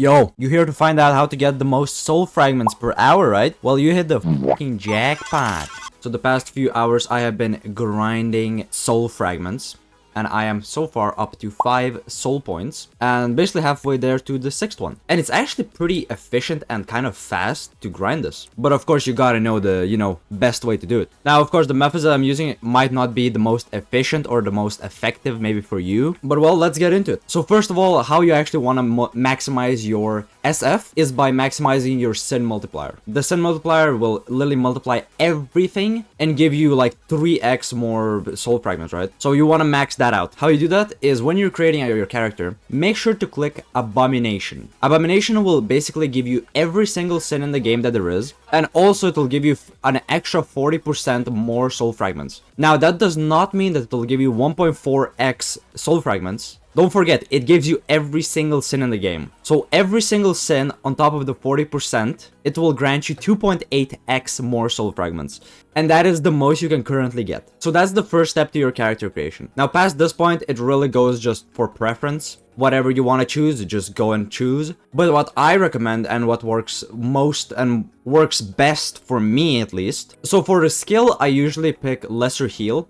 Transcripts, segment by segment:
Yo, you here to find out how to get the most soul fragments per hour, right? Well, you hit the fucking jackpot. So the past few hours I have been grinding soul fragments. And I am so far up to 5 soul points. And basically halfway there to the 6th one. And it's actually pretty efficient and kind of fast to grind this. But of course you gotta know the, best way to do it. Now, of course, the methods that I'm using might not be the most efficient or the most effective maybe for you. But well, let's get into it. So first of all, how you actually want to maximize your SF is by maximizing your sin multiplier. The sin multiplier will literally multiply everything and give you like 3x more soul fragments, right? So you want to max that out. How you do that is when you're creating your character, make sure to click Abomination. Abomination will basically give you every single sin in the game that there is, and also it will give you an extra 40% more soul fragments. Now that does not mean that it will give you 1.4x soul fragments. Don't forget, it gives you every single sin in the game. So every single sin on top of the 40%, it will grant you 2.8x more soul fragments. And that is the most you can currently get. So that's the first step to your character creation. Now past this point, it really goes just for preference. Whatever you want to choose, just go and choose. But what I recommend and what works most and works best for me at least. So for the skill, I usually pick lesser heal.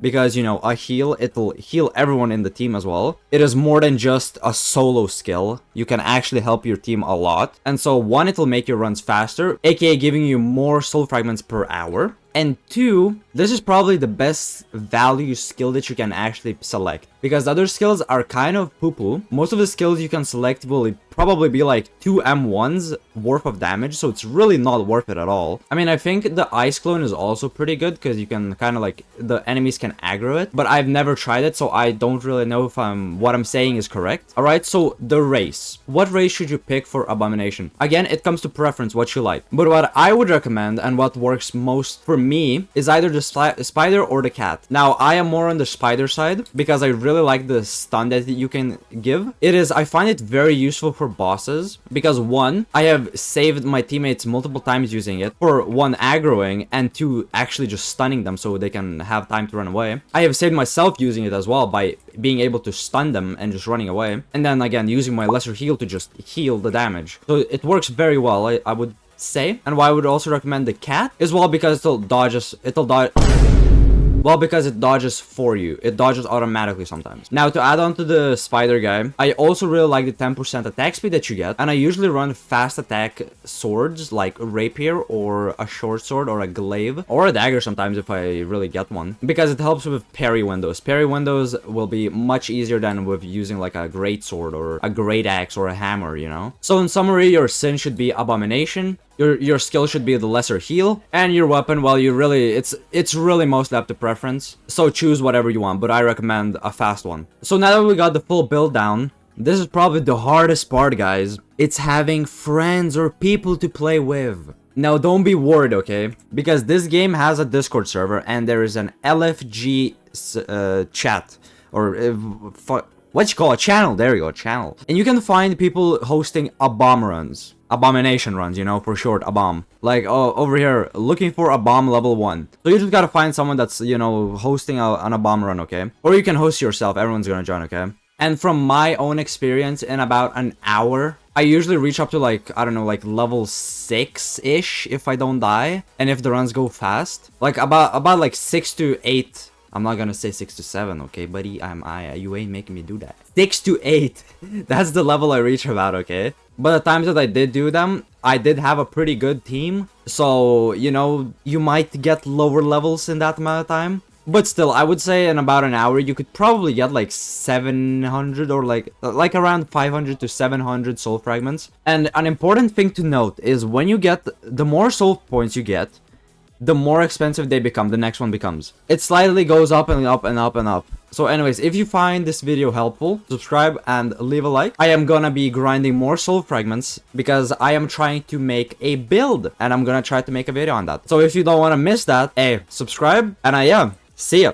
Because, a heal, it'll heal everyone in the team as well. It is more than just a solo skill. You can actually help your team a lot. And so, one, it'll make your runs faster, aka giving you more soul fragments per hour. And two, this is probably the best value skill that you can actually select. Because the other skills are kind of poo-poo. Most of the skills you can select will probably be like 2 M1s worth of damage. So it's really not worth it at all. I mean, I think the Ice Clone is also pretty good. Because you can kind of like, the enemies can aggro it. But I've never tried it. So I don't really know if what I'm saying is correct. Alright, so the race. What race should you pick for Abomination? Again, it comes to preference, what you like. But what I would recommend and what works most for me is either the spider or the cat. Now, I am more on the spider side because I really like the stun that you can give. I find it very useful for bosses because one, I have saved my teammates multiple times using it for one, aggroing, and two, actually just stunning them so they can have time to run away. I have saved myself using it as well by being able to stun them and just running away. And then again, using my lesser heal to just heal the damage. So it works very well, I would say. And why I would also recommend the cat is well because because it dodges for you. It dodges automatically sometimes. Now, to add on to the spider guy, I also really like the 10% attack speed that you get. And I usually run fast attack swords like a rapier or a short sword or a glaive or a dagger sometimes if I really get one. Because it helps with parry windows. Parry windows will be much easier than with using like a great sword or a great axe or a hammer, So in summary, your sin should be Abomination. Your skill should be the lesser heal, and your weapon, well, it's really mostly up to preference. So choose whatever you want, but I recommend a fast one. So now that we got the full build down, this is probably the hardest part, guys. It's having friends or people to play with. Now, don't be worried, okay? Because this game has a Discord server, and there is an LFG chat, or what you call a channel? There you go, channel. And you can find people hosting Abomination runs, for short, ABOM. Like, over here, looking for a bomb level 1. So you just gotta find someone that's, hosting an ABOM run, okay? Or you can host yourself, everyone's gonna join, okay? And from my own experience, in about an hour, I usually reach up to like, I don't know, like level 6-ish if I don't die. And if the runs go fast. Like, about like 6 to 8. I'm not gonna say 6 to 7, okay, buddy? You ain't making me do that. 6 to 8. That's the level I reach about, okay? But the times that I did do them, I did have a pretty good team. So, you might get lower levels in that amount of time. But still, I would say in about an hour, you could probably get like 700 or like around 500 to 700 soul fragments. And an important thing to note is when you get, the more soul points you get, the more expensive they become, the next one becomes. It slightly goes up and up and up and up. So anyways, if you find this video helpful, subscribe and leave a like. I am gonna be grinding more soul fragments because I am trying to make a build and I'm gonna try to make a video on that. So if you don't want to miss that, hey, subscribe and see ya.